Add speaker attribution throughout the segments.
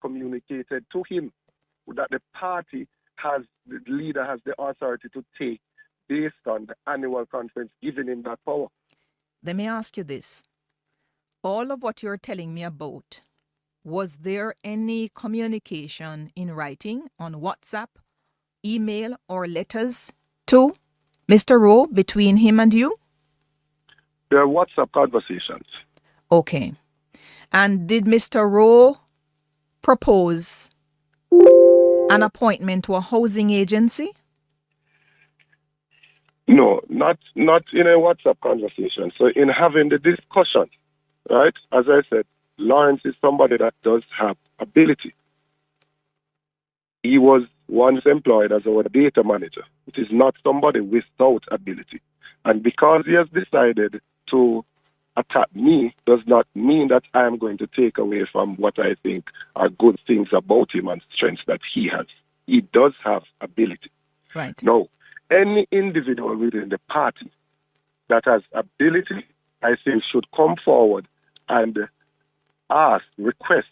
Speaker 1: communicated to him that the party has, the leader has the authority to take based on the annual conference giving him that power.
Speaker 2: Let me ask you this. All of what you're telling me about, was there any communication in writing on WhatsApp, email, or letters to Mr. Rowe between him and you?
Speaker 1: There are WhatsApp conversations.
Speaker 2: Okay. And did Mr. Rowe propose an appointment to a housing agency?
Speaker 1: No, not in a WhatsApp conversation. So in having the discussion, right, as I said, Lawrence is somebody that does have ability. He was once employed as our data manager. It is not somebody without ability. And because he has decided to attack me does not mean that I am going to take away from what I think are good things about him and strengths that he has. He does have ability.
Speaker 2: Right.
Speaker 1: Now, any individual within the party that has ability, I think, should come forward and ask, request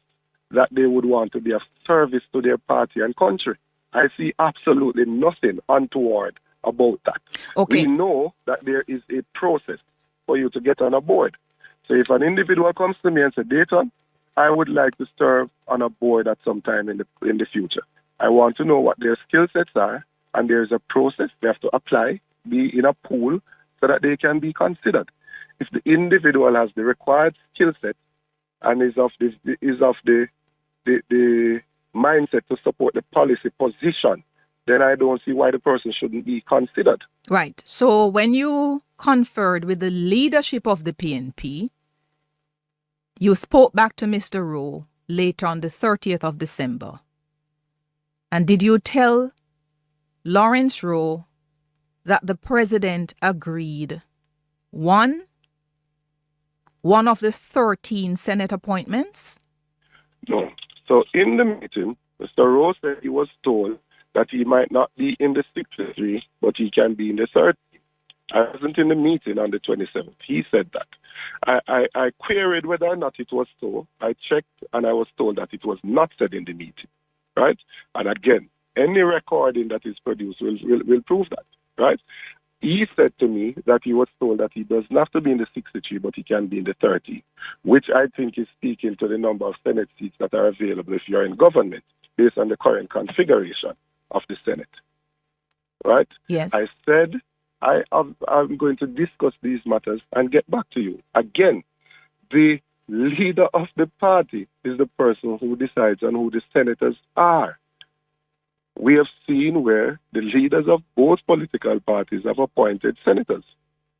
Speaker 1: that they would want to be of service to their party and country. I see absolutely nothing untoward about that.
Speaker 2: Okay.
Speaker 1: We know that there is a process for you to get on a board. So if an individual comes to me and says, Dayton, I would like to serve on a board at some time in the future. I want to know what their skill sets are, and there's a process. They have to apply, be in a pool, so that they can be considered. If the individual has the required skill set and is of the mindset to support the policy position, then I don't see why the person shouldn't be considered.
Speaker 2: Right. So when you conferred with the leadership of the PNP, you spoke back to Mr. Rowe later on the 30th of December. And did you tell Lawrence Rowe that the president agreed one of the 13 Senate appointments?
Speaker 1: No. So in the meeting, Mr. Rowe said he was told that he might not be in the 63, but he can be in the 30. I wasn't in the meeting on the 27th. He said that. I queried whether or not it was so. I checked, and I was told that it was not said in the meeting, right? And again, any recording that is produced will prove that, right? He said to me that he was told that he doesn't have to be in the 63, but he can be in the 30, which I think is speaking to the number of Senate seats that are available if you're in government, based on the current configuration of the Senate, right?
Speaker 2: Yes.
Speaker 1: I said I'm going to discuss these matters and get back to you. Again, the leader of the party is the person who decides on who the senators are. We have seen where the leaders of both political parties have appointed senators.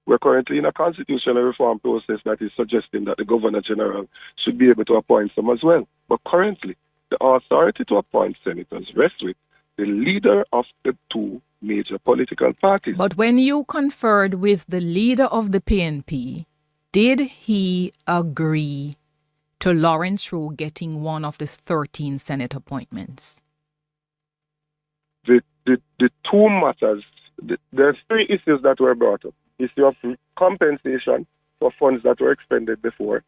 Speaker 1: We're currently in a constitutional reform process that is suggesting that the Governor General should be able to appoint some as well. But currently, the authority to appoint senators rests with the leader of the two major political parties.
Speaker 2: But when you conferred with the leader of the PNP, did he agree to Lawrence Rowe getting one of the 13 Senate appointments?
Speaker 1: The two matters, there are three issues that were brought up. Issue of compensation for funds that were expended before,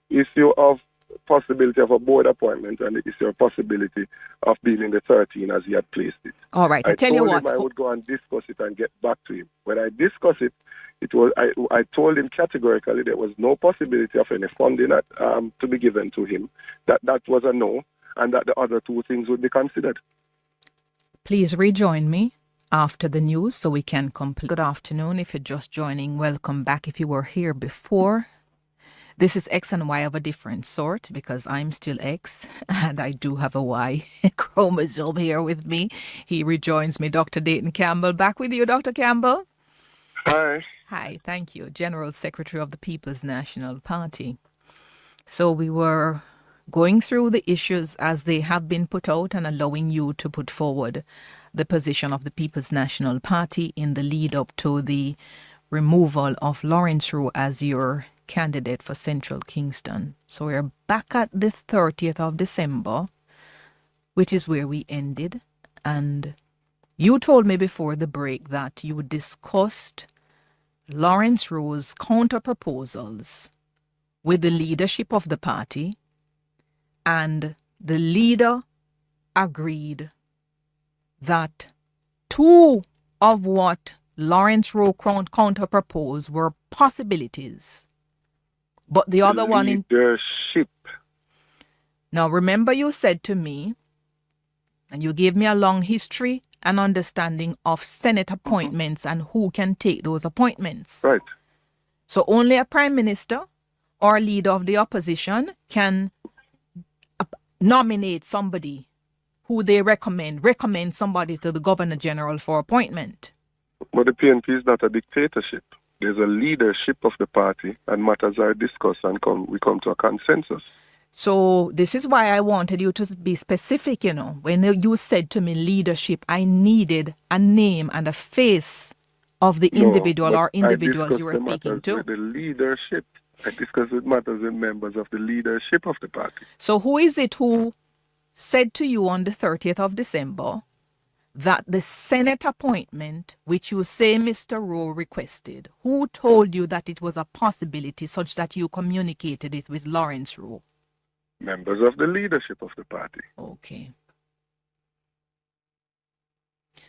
Speaker 1: issue of possibility of a board appointment, and the issue of possibility of being in the 13 as he had placed it.
Speaker 2: All right, I tell you what.
Speaker 1: I would go and discuss it and get back to him. When I discussed it, I told him categorically there was no possibility of any funding to be given to him, that was a no, and that the other two things would be considered.
Speaker 2: Please rejoin me after the news so we can complete. Good afternoon. If you're just joining, welcome back. If you were here before, this is X and Y of a different sort because I'm still X and I do have a Y chromosome here with me. He rejoins me, Dr. Dayton Campbell. Back with you, Dr. Campbell.
Speaker 1: Hi.
Speaker 2: Hi, thank you. General Secretary of the People's National Party. So we were going through the issues as they have been put out and allowing you to put forward the position of the People's National Party in the lead up to the removal of Lawrence Rowe as your candidate for Central Kingston. So we're back at the 30th of December, which is where we ended. And you told me before the break that you discussed Lawrence Rowe's counter proposals with the leadership of the party, and the leader agreed that two of what Lawrence Rowe counter proposed were possibilities. But the other one in
Speaker 1: leadership.
Speaker 2: Now remember you said to me, and you gave me a long history and understanding of Senate appointments and who can take those appointments.
Speaker 1: Right.
Speaker 2: So only a prime minister or leader of the opposition can nominate somebody who they recommend somebody to the governor general for appointment.
Speaker 1: But the PNP is not a dictatorship. There's a leadership of the party, and matters are discussed and we come to a consensus.
Speaker 2: So this is why I wanted you to be specific, When you said to me leadership, I needed a name and a face of the individual or individuals you were speaking to.
Speaker 1: With the leadership. I discuss with matters with members of the leadership of the party.
Speaker 2: So who is it who said to you on the 30th of December that the Senate appointment, which you say Mr. Rowe requested, who told you that it was a possibility such that you communicated it with Lawrence Rowe?
Speaker 1: Members of the leadership of the party.
Speaker 2: Okay.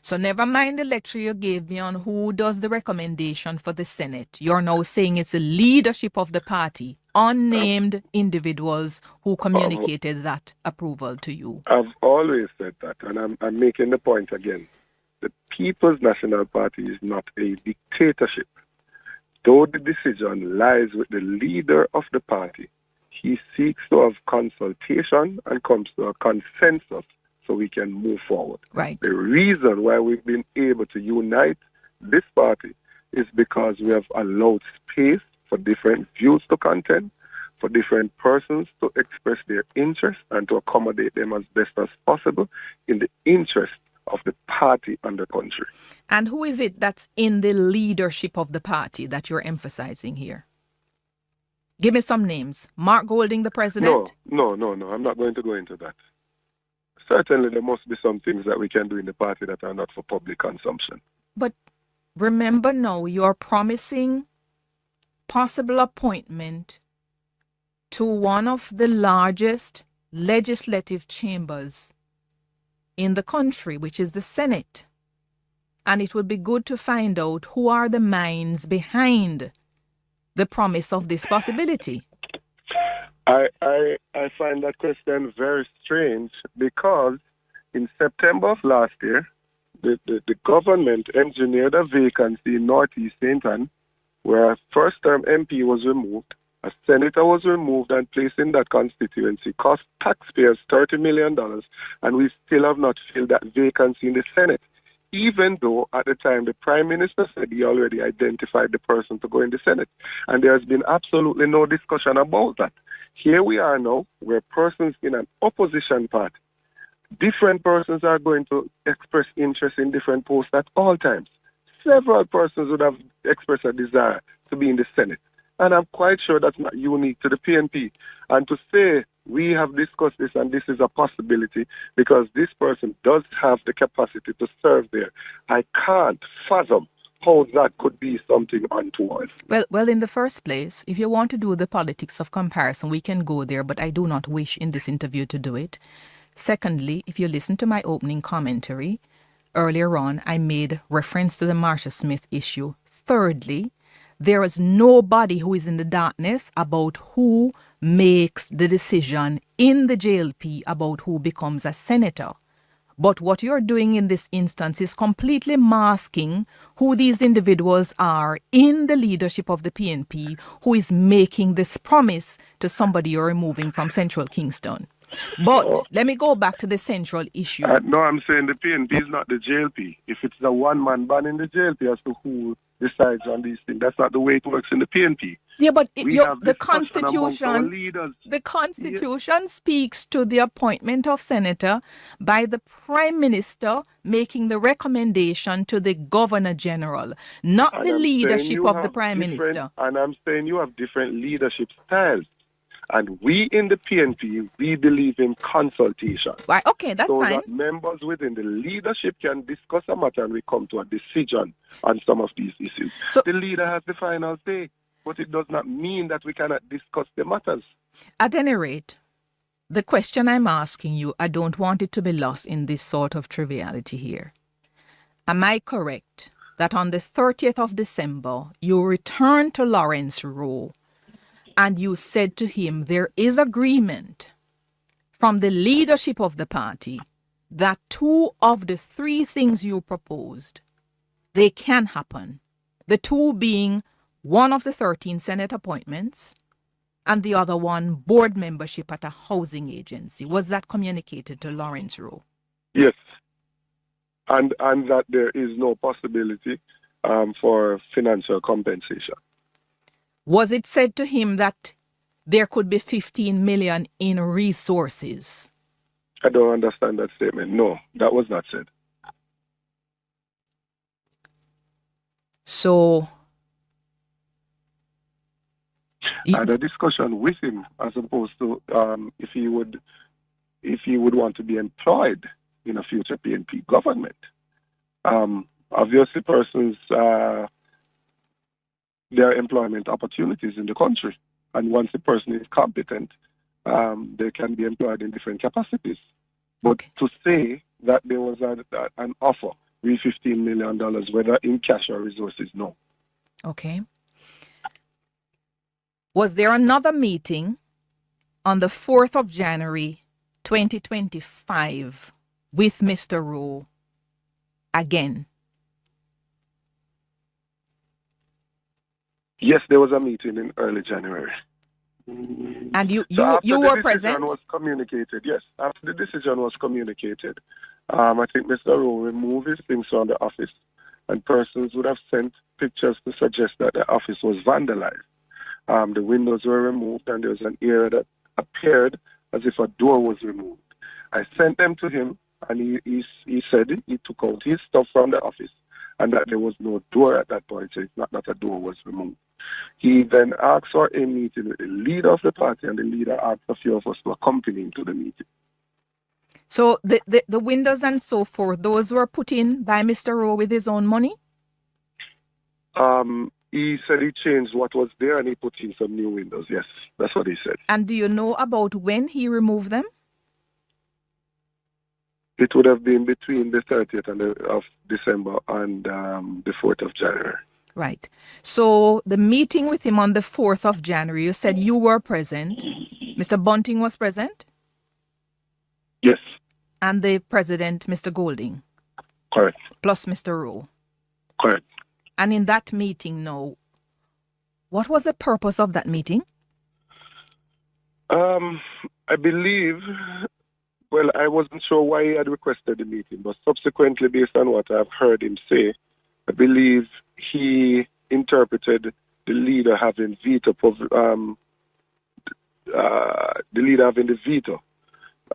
Speaker 2: So never mind the lecture you gave me on who does the recommendation for the Senate. You're now saying it's the leadership of the party, unnamed individuals who communicated that approval to you.
Speaker 1: I've always said that, and I'm making the point again. The People's National Party is not a dictatorship. Though the decision lies with the leader of the party, he seeks to have consultation and comes to a consensus so we can move forward.
Speaker 2: Right.
Speaker 1: The reason why we've been able to unite this party is because we have allowed space for different views to contend, for different persons to express their interest and to accommodate them as best as possible in the interest of the party and the country.
Speaker 2: And who is it that's in the leadership of the party that you're emphasizing here? Give me some names. Mark Golding, the president?
Speaker 1: No. I'm not going to go into that. Certainly, there must be some things that we can do in the party that are not for public consumption.
Speaker 2: But remember now, you're promising possible appointment to one of the largest legislative chambers in the country, which is the Senate. And it would be good to find out who are the minds behind the promise of this possibility.
Speaker 1: I find that question very strange because in September of last year, the government engineered a vacancy in Northeast St. Ann where a first-term MP was removed, a senator was removed and placed in that constituency, cost taxpayers $30 million, and we still have not filled that vacancy in the Senate, even though at the time the Prime Minister said he already identified the person to go in the Senate. And there has been absolutely no discussion about that. Here we are now, where persons in an opposition party, different persons are going to express interest in different posts at all times. Several persons would have expressed a desire to be in the Senate. And I'm quite sure that's not unique to the PNP. And to say we have discussed this and this is a possibility because this person does have the capacity to serve there, I can't fathom how that could be something untoward.
Speaker 2: Well, in the first place, if you want to do the politics of comparison, we can go there, but I do not wish in this interview to do it. Secondly, if you listen to my opening commentary, earlier on, I made reference to the Marsha Smith issue. Thirdly, there is nobody who is in the darkness about who makes the decision in the JLP about who becomes a senator. But what you're doing in this instance is completely masking who these individuals are in the leadership of the PNP who is making this promise to somebody you're removing from Central Kingston. But let me go back to the central issue.
Speaker 1: No, I'm saying the PNP is not the JLP. If it's the one-man band in the JLP as to who decides on these things, that's not the way it works in the PNP.
Speaker 2: Yeah, but
Speaker 1: the
Speaker 2: Constitution speaks to the appointment of senator by the Prime Minister making the recommendation to the Governor General, not the leadership of the Prime Minister.
Speaker 1: And I'm saying you have different leadership styles. And we in the PNP, we believe in consultation.
Speaker 2: Right, okay, that's fine.
Speaker 1: So that members within the leadership can discuss a matter and we come to a decision on some of these issues. So, the leader has the final say, but it does not mean that we cannot discuss the matters.
Speaker 2: At any rate, The question I'm asking you, I don't want it to be lost in this sort of triviality here. Am I correct that on the 30th of December, you returned to Lawrence Rowe and you said to him, there is agreement from the leadership of the party that 2 of the 3 things you proposed, they can happen. The 2 being one of the 13 Senate appointments and the other one board membership at a housing agency. Was that communicated to Lawrence Rowe?
Speaker 1: Yes. And that there is no possibility for financial compensation.
Speaker 2: Was it said to him that there could be 15 million in resources?
Speaker 1: I don't understand that statement. No, that was not said.
Speaker 2: So
Speaker 1: I had a discussion with him as opposed to if he would want to be employed in a future PNP government. Obviously, persons there are employment opportunities in the country, and once the person is competent, they can be employed in different capacities. But
Speaker 2: okay.
Speaker 1: To say that there was an offer with $15 million, whether in cash or resources, no.
Speaker 2: Okay. Was there another meeting on the 4th of January 2025 with Mr. Rowe again?
Speaker 1: Yes, there was a meeting in early January.
Speaker 2: And you were present?
Speaker 1: After the decision was communicated, yes. After the decision was communicated, I think Mr. Rowe removed his things from the office, and persons would have sent pictures to suggest that the office was vandalized. The windows were removed, and there was an area that appeared as if a door was removed. I sent them to him, and he said he took out his stuff from the office, and that there was no door at that point, so it's not that a door was removed. He then asked for a meeting with the leader of the party, and the leader asked a few of us to accompany him to the meeting.
Speaker 2: So the windows and so forth, those were put in by Mr. Rowe with his own money?
Speaker 1: He said he changed what was there and he put in some new windows. Yes, that's what he said.
Speaker 2: And do you know about when he removed them?
Speaker 1: It would have been between the 30th of December and the 4th of January.
Speaker 2: Right. So the meeting with him on the 4th of January, you said you were present. Mr. Bunting was present?
Speaker 1: Yes.
Speaker 2: And the president, Mr. Golding?
Speaker 1: Correct.
Speaker 2: Plus Mr. Rowe?
Speaker 1: Correct.
Speaker 2: And in that meeting now, what was the purpose of that meeting?
Speaker 1: I believe, well, I wasn't sure why he had requested the meeting, but subsequently, based on what I've heard him say, I believe he interpreted the leader having the leader having the veto,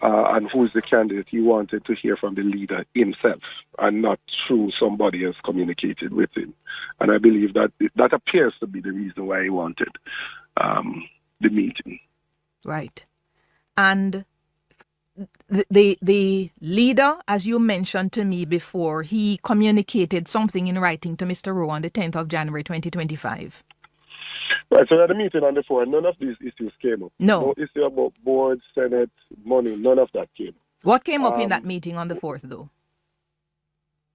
Speaker 1: and who's the candidate. He wanted to hear from the leader himself and not through somebody else communicated with him. And I believe that that appears to be the reason why he wanted the meeting.
Speaker 2: Right. And the leader, as you mentioned to me before, he communicated something in writing to Mr. Rowe on the 10th of January 2025.
Speaker 1: Right, so at the meeting on the 4th, none of these issues came up.
Speaker 2: No
Speaker 1: issue about board, Senate, money, none of that came up.
Speaker 2: What came up in that meeting on the 4th, though?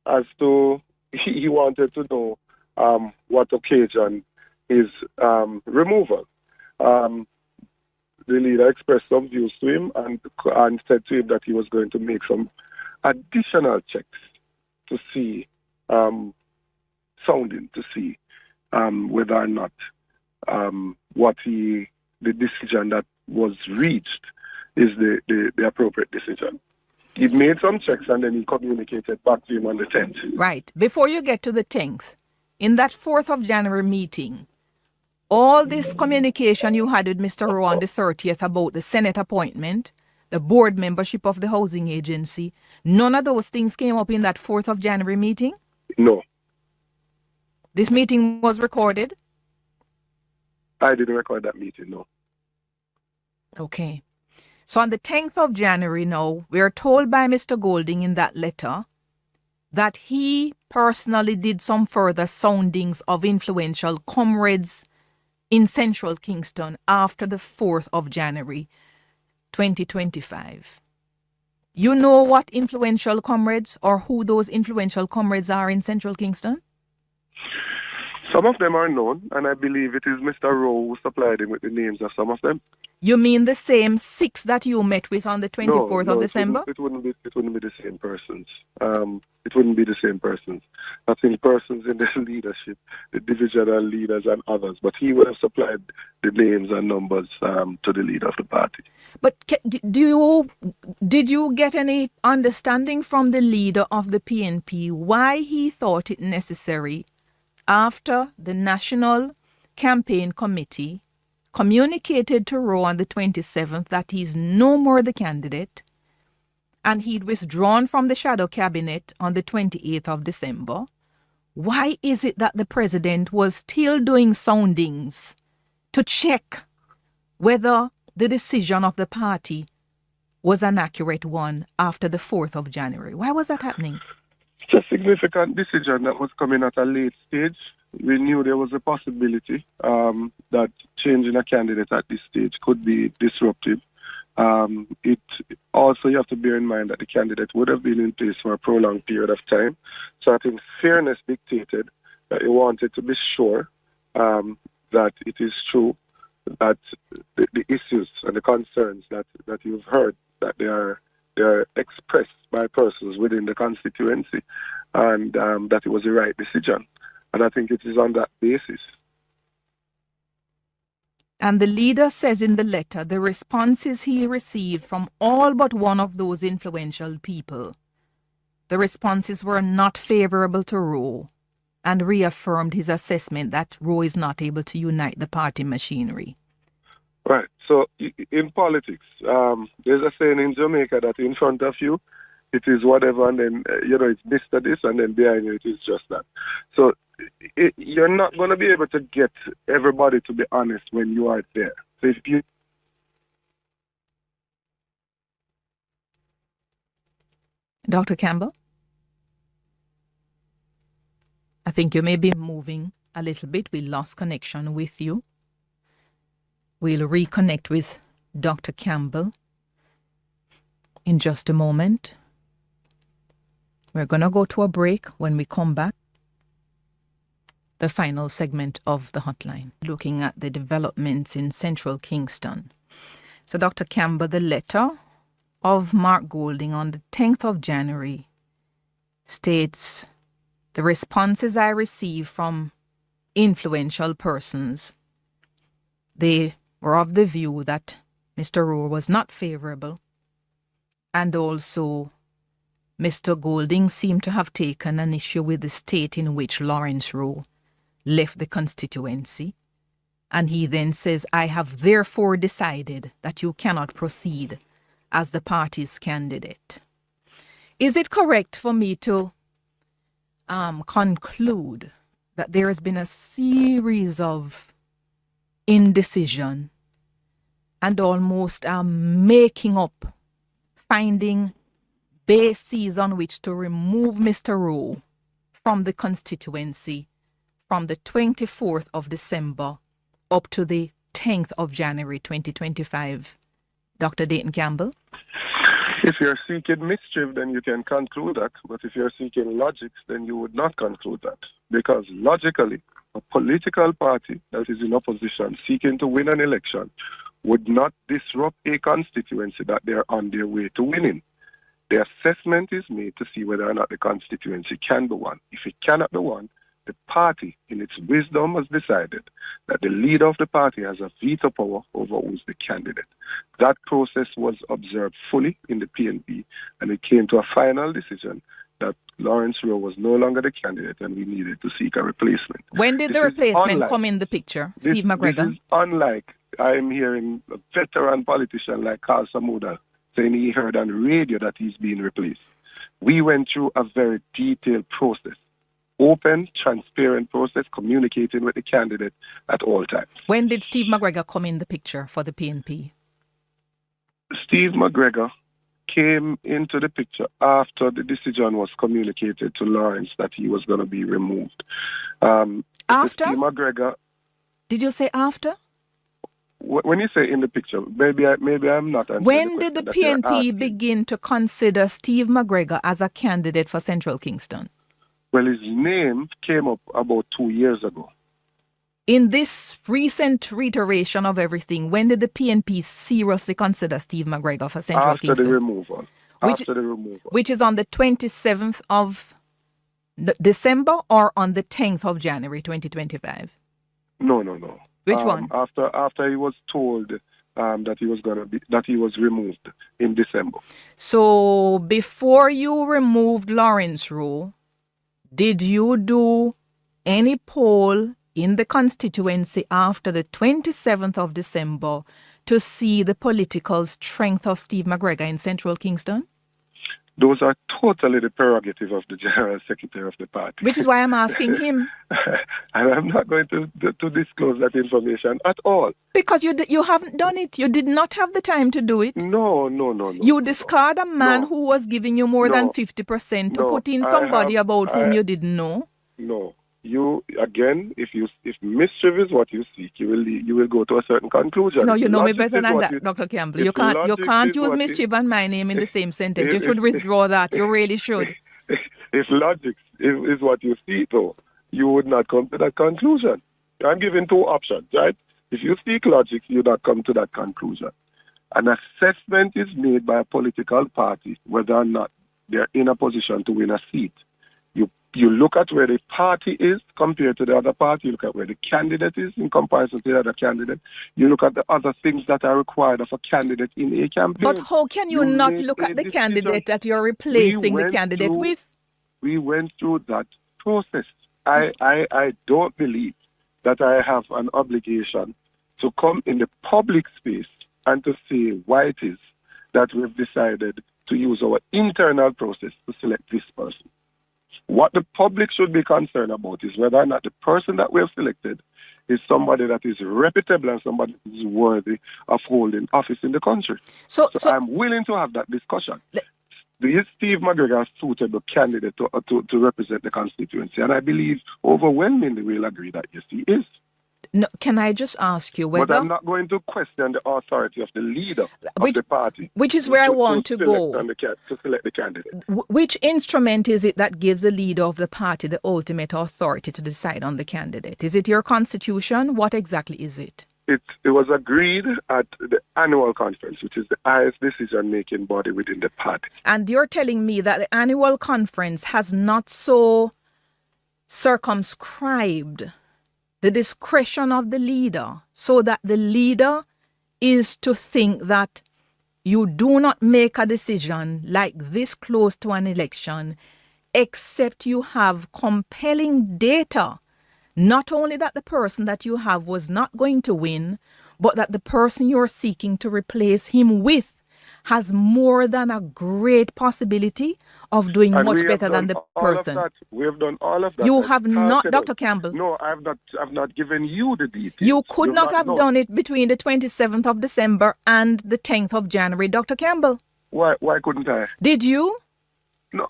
Speaker 1: As to, he wanted to know what occasion his removal. The leader expressed some views to him and said to him that he was going to make some additional checks to see, whether or not the decision that was reached is the appropriate decision. He made some checks and then he communicated back to him on the 10th.
Speaker 2: Right. Before you get to the 10th, in that 4th of January meeting, all this communication you had with Mr. Rowe on the 30th about the Senate appointment, the board membership of the housing agency, none of those things came up in that 4th of January meeting?
Speaker 1: No.
Speaker 2: This meeting was recorded?
Speaker 1: I didn't record that meeting, no.
Speaker 2: Okay. So on the 10th of January now, we are told by Mr. Golding in that letter that he personally did some further soundings of influential comrades in central Kingston after the 4th of January. 2025. You know what influential comrades or who those influential comrades are in Central Kingston?
Speaker 1: Some of them are known, and I believe it is Mr. Rowe who supplied him with the names of some of them.
Speaker 2: You mean the same 6 that you met with on the 24th of December?
Speaker 1: It wouldn't be the same persons. It wouldn't be the same persons. I think persons in the leadership, the divisional leaders and others, but he would have supplied the names and numbers to the leader of the party.
Speaker 2: But did you get any understanding from the leader of the PNP why he thought it necessary, after the National Campaign Committee communicated to Rowe on the 27th that he's no more the candidate, and he'd withdrawn from the shadow cabinet on the 28th of December, why is it that the president was still doing soundings to check whether the decision of the party was an accurate one after the 4th of January? Why was that happening?
Speaker 1: It's a significant decision that was coming at a late stage. We knew there was a possibility that changing a candidate at this stage could be disruptive. It also, you have to bear in mind that the candidate would have been in place for a prolonged period of time. So I think fairness dictated that he wanted to be sure that it is true that the issues and the concerns that you've heard, that they are expressed by persons within the constituency, and that it was the right decision. And I think it is on that basis.
Speaker 2: And the leader says in the letter the responses he received from all but one of those influential people, the responses were not favorable to Rowe, and reaffirmed his assessment that Rowe is not able to unite the party machinery.
Speaker 1: Right. So in politics, there's a saying in Jamaica that in front of you, it is whatever, and then, it's Mr. This, and then behind you, it is just that. So you're not going to be able to get everybody to be honest when you are there. So if you...
Speaker 2: Dr. Campbell? I think you may be moving a little bit. We lost connection with you. We'll reconnect with Dr. Campbell in just a moment. We're going to go to a break. When we come back, the final segment of the hotline, looking at the developments in Central Kingston. So, Dr. Campbell, the letter of Mark Golding on the 10th of January states, the responses I received from influential persons, they were of the view that Mr. Rowe was not favorable, and also Mr. Golding seemed to have taken an issue with the state in which Lawrence Rowe left the constituency, and he then says, I have therefore decided that you cannot proceed as the party's candidate. Is it correct for me to conclude that there has been a series of indecision and almost making up, finding bases on which to remove Mr. Rowe from the constituency from the 24th of December up to the 10th of January 2025? Dr. Dayton Campbell?
Speaker 1: If you're seeking mischief, then you can conclude that. But if you're seeking logic, then you would not conclude that. Because logically, a political party that is in opposition seeking to win an election would not disrupt a constituency that they're on their way to winning. The assessment is made to see whether or not the constituency can be won. If it cannot be won, the party, in its wisdom, has decided that the leader of the party has a veto power over who's the candidate. That process was observed fully in the PNP, and it came to a final decision that Lawrence Rowe was no longer the candidate and we needed to seek a replacement.
Speaker 2: When did the replacement come in the picture, Steve McGregor?
Speaker 1: This is unlike, I'm hearing a veteran politician like Carl Samuda saying he heard on the radio that he's being replaced. We went through a very detailed process. Open, transparent process, communicating with the candidate at all times.
Speaker 2: When did Steve McGregor come in the picture for the PNP? Steve
Speaker 1: McGregor came into the picture after the decision was communicated to Lawrence that he was going to be removed.
Speaker 2: After?
Speaker 1: Steve McGregor.
Speaker 2: Did you say after?
Speaker 1: when you say in the picture, maybe I'm not answering
Speaker 2: When
Speaker 1: the
Speaker 2: did the
Speaker 1: question that you're
Speaker 2: PNP
Speaker 1: asking.
Speaker 2: begin to consider Steve McGregor as a candidate for Central Kingston?
Speaker 1: Well, his name came up about 2 years ago.
Speaker 2: In this recent reiteration of everything, when did the PNP seriously consider Steve McGregor for Central
Speaker 1: After
Speaker 2: Kingston?
Speaker 1: the removal. After the removal.
Speaker 2: Which is on the 27th of December or on the 10th of January 2025?
Speaker 1: No.
Speaker 2: Which one?
Speaker 1: After he was told that he was removed in December.
Speaker 2: So before you removed Lawrence Rowe, did you do any poll in the constituency after the 27th of December to see the political strength of Steve McGregor in Central Kingston?
Speaker 1: Those are totally the prerogative of the General Secretary of the party.
Speaker 2: Which is why I'm asking him.
Speaker 1: And I'm not going to disclose that information at all.
Speaker 2: Because you haven't done it. You did not have the time to do it.
Speaker 1: No.
Speaker 2: You discard a man who was giving you more than 50% to put in somebody about whom you didn't know.
Speaker 1: No. You, again, if mischief is what you seek, you will go to a certain conclusion.
Speaker 2: No, you know me better than that, Dr. Campbell. You can't use mischief and my name in the same sentence. You should withdraw that. You really should.
Speaker 1: If logic is what you see, though, you would not come to that conclusion. I'm giving two options, right? If you seek logic, you would not come to that conclusion. An assessment is made by a political party whether or not they're in a position to win a seat. You look at where the party is compared to the other party. You look at where the candidate is in comparison to the other candidate. You look at the other things that are required of a candidate in a campaign.
Speaker 2: But how can you not look at the candidate that you're replacing the candidate with?
Speaker 1: We went through that process. I don't believe that I have an obligation to come in the public space and to say why it is that we've decided to use our internal process to select this person. What the public should be concerned about is whether or not the person that we have selected is somebody that is reputable and somebody that is worthy of holding office in the country. So I'm willing to have that discussion. Is Steve McGregor a suitable candidate to represent the constituency? And I believe overwhelmingly we'll agree that yes, he is.
Speaker 2: No, can I just ask you whether...
Speaker 1: But I'm not going to question the authority of the leader of the party.
Speaker 2: Which is where I want to go.
Speaker 1: To select the candidate.
Speaker 2: Which instrument is it that gives the leader of the party the ultimate authority to decide on the candidate? Is it your constitution? What exactly is it?
Speaker 1: It was agreed at the annual conference, which is the highest decision-making body within the party.
Speaker 2: And you're telling me that the annual conference has not so circumscribed the discretion of the leader so that the leader is to think that you do not make a decision like this close to an election except you have compelling data. Not only that the person that you have was not going to win, but that the person you're seeking to replace him with has more than a great possibility of doing much better than the person.
Speaker 1: We have done all of that.
Speaker 2: You have not, Dr. Campbell.
Speaker 1: No, I've not given you the details.
Speaker 2: You could not have done it between the 27th of December and the 10th of January, Dr. Campbell.
Speaker 1: Why couldn't I?
Speaker 2: Did you?
Speaker 1: No,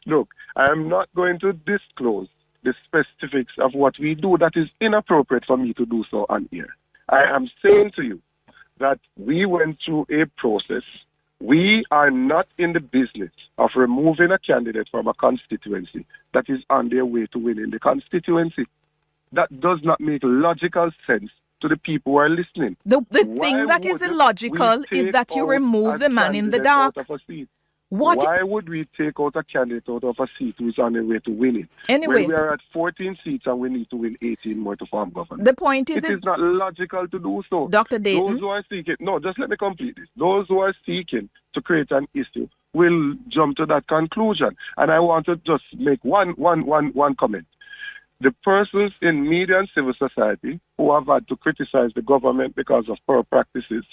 Speaker 1: look, I am not going to disclose the specifics of what we do. That is inappropriate for me to do so on here. I am saying to you that we went through a process. We are not in the business of removing a candidate from a constituency that is on their way to winning the constituency. That does not make logical sense to the people who are listening.
Speaker 2: The thing that is illogical is that you remove the man in the dark.
Speaker 1: Why would we take out a candidate out of a seat who is on their way to winning?
Speaker 2: Anyway,
Speaker 1: when we are at 14 seats and we need to win 18 more to form government.
Speaker 2: The point is...
Speaker 1: It is not logical to do so.
Speaker 2: Dr. Dayton...
Speaker 1: Those who are seeking... No, just let me complete this. Those who are seeking to create an issue will jump to that conclusion. And I want to just make one comment. The persons in media and civil society who have had to criticize the government because of poor practices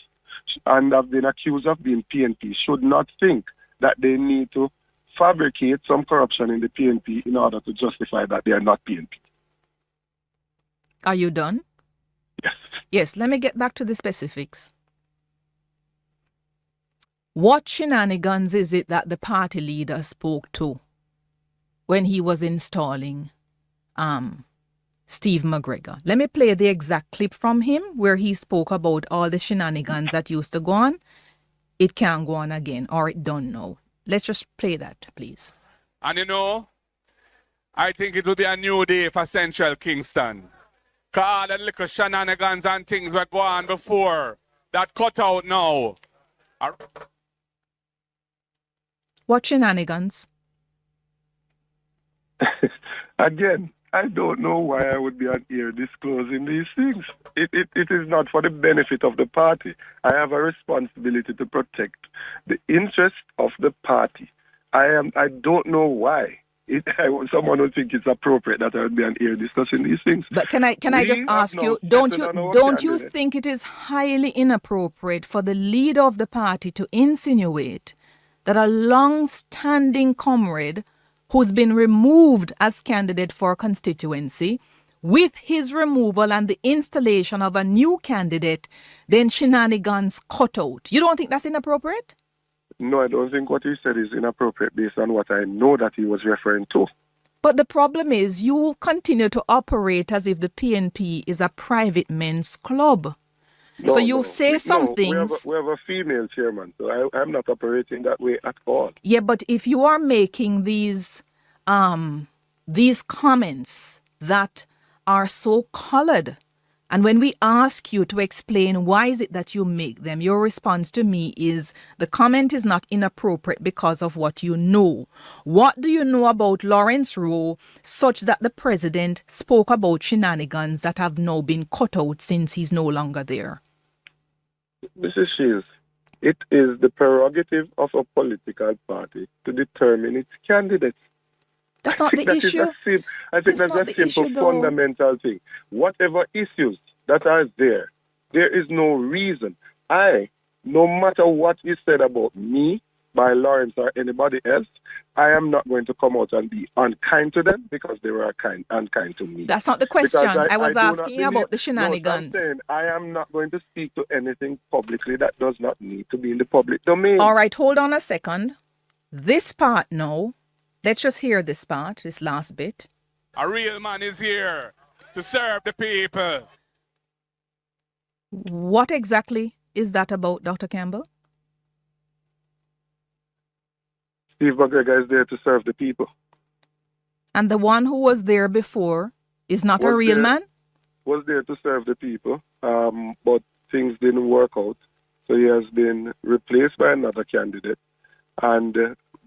Speaker 1: and have been accused of being PNP should not think that they need to fabricate some corruption in the PNP in order to justify that they are not PNP.
Speaker 2: Are you done?
Speaker 1: Yes.
Speaker 2: Yes, let me get back to the specifics. What shenanigans is it that the party leader spoke to when he was installing Steve McGregor. Let me play the exact clip from him where he spoke about all the shenanigans that used to go on. It can't go on again, or it don't know. Let's just play that, please.
Speaker 3: And you know, I think it will be a new day for Central Kingston. Cause all the little shenanigans and things were going on before. That cut out now.
Speaker 2: What shenanigans?
Speaker 1: Again, I don't know why I would be out here disclosing these things. It is not for the benefit of the party. I have a responsibility to protect the interest of the party. I don't know why. Someone would think it's appropriate that I would be on here discussing these things.
Speaker 2: But can I just ask you, don't you think it is highly inappropriate for the leader of the party to insinuate that a long-standing comrade who's been removed as candidate for a constituency, with his removal and the installation of a new candidate, then shenanigans cut out? You don't think that's inappropriate?
Speaker 1: No, I don't think what he said is inappropriate based on what I know that he was referring to.
Speaker 2: But the problem is you continue to operate as if the PNP is a private men's club. So you say some things.
Speaker 1: We have a female chairman, so I'm not operating that way at all.
Speaker 2: Yeah, but if you are making these comments that are so colored, and when we ask you to explain why is it that you make them, your response to me is the comment is not inappropriate because of what you know. What do you know about Lawrence Rowe such that the president spoke about shenanigans that have now been cut out since he's no longer there?
Speaker 1: Mrs. Shields, it is the prerogative of a political party to determine its candidates.
Speaker 2: That's not the issue.
Speaker 1: I think that's a simple fundamental thing. Whatever issues that are there is no reason. No matter what is said about me by Lawrence or anybody else, I am not going to come out and be unkind to them because they were unkind to me.
Speaker 2: That's not the question. I was asking you about the shenanigans.
Speaker 1: No, I'm saying I am not going to speak to anything publicly that does not need to be in the public domain.
Speaker 2: All right, hold on a second. This part now, let's just hear this part, this last bit.
Speaker 3: A real man is here to serve the people.
Speaker 2: What exactly is that about, Dr. Campbell?
Speaker 1: Steve McGregor is there to serve the people.
Speaker 2: And the one who was there before is not a real man?
Speaker 1: Was there to serve the people, but things didn't work out. So he has been replaced by another candidate. And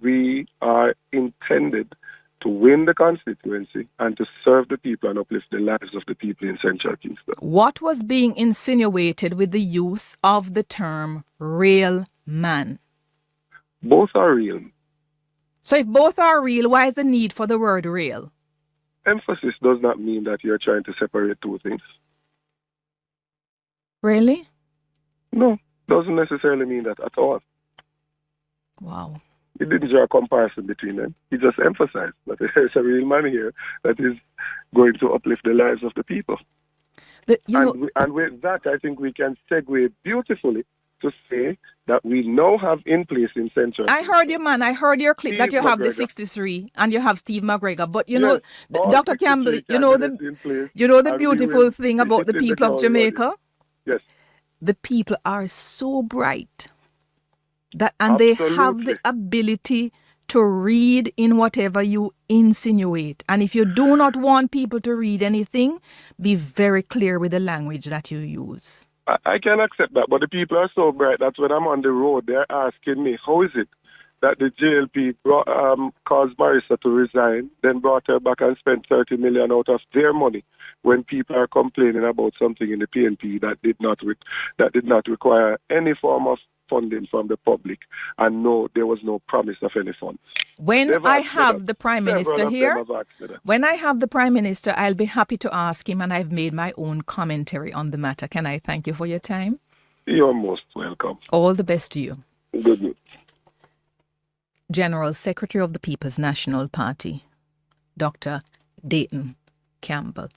Speaker 1: we are intended to win the constituency and to serve the people and uplift the lives of the people in Central Kingston.
Speaker 2: What was being insinuated with the use of the term real man?
Speaker 1: Both are real.
Speaker 2: So if both are real, why is the need for the word real?
Speaker 1: Emphasis does not mean that you're trying to separate two things.
Speaker 2: Really?
Speaker 1: No, doesn't necessarily mean that at all.
Speaker 2: Wow.
Speaker 1: He didn't draw a comparison between them. He just emphasized that there's a real man here that is going to uplift the lives of the people. And with that, I think we can segue beautifully to say that we now have in place in Central.
Speaker 2: I heard you, man. I heard your clip that you have the 63 and you have Steve McGregor. But you know, Dr. Campbell, you know the beautiful thing about the people of Jamaica?
Speaker 1: Yes.
Speaker 2: The people are so bright they have the ability to read in whatever you insinuate. And if you do not want people to read anything, be very clear with the language that you use.
Speaker 1: I can accept that, but the people are so bright that when I'm on the road, they're asking me, how is it that the JLP caused Marissa to resign, then brought her back and spent 30 million out of their money when people are complaining about something in the PNP that did not require any form of funding from the public, and no, there was no promise of any funds.
Speaker 2: When I have the Prime Minister here, I'll be happy to ask him, and I've made my own commentary on the matter. Can I thank you for your time?
Speaker 1: You're most welcome.
Speaker 2: All the best to you.
Speaker 1: Good news.
Speaker 2: General Secretary of the People's National Party, Dr. Dayton Campbell.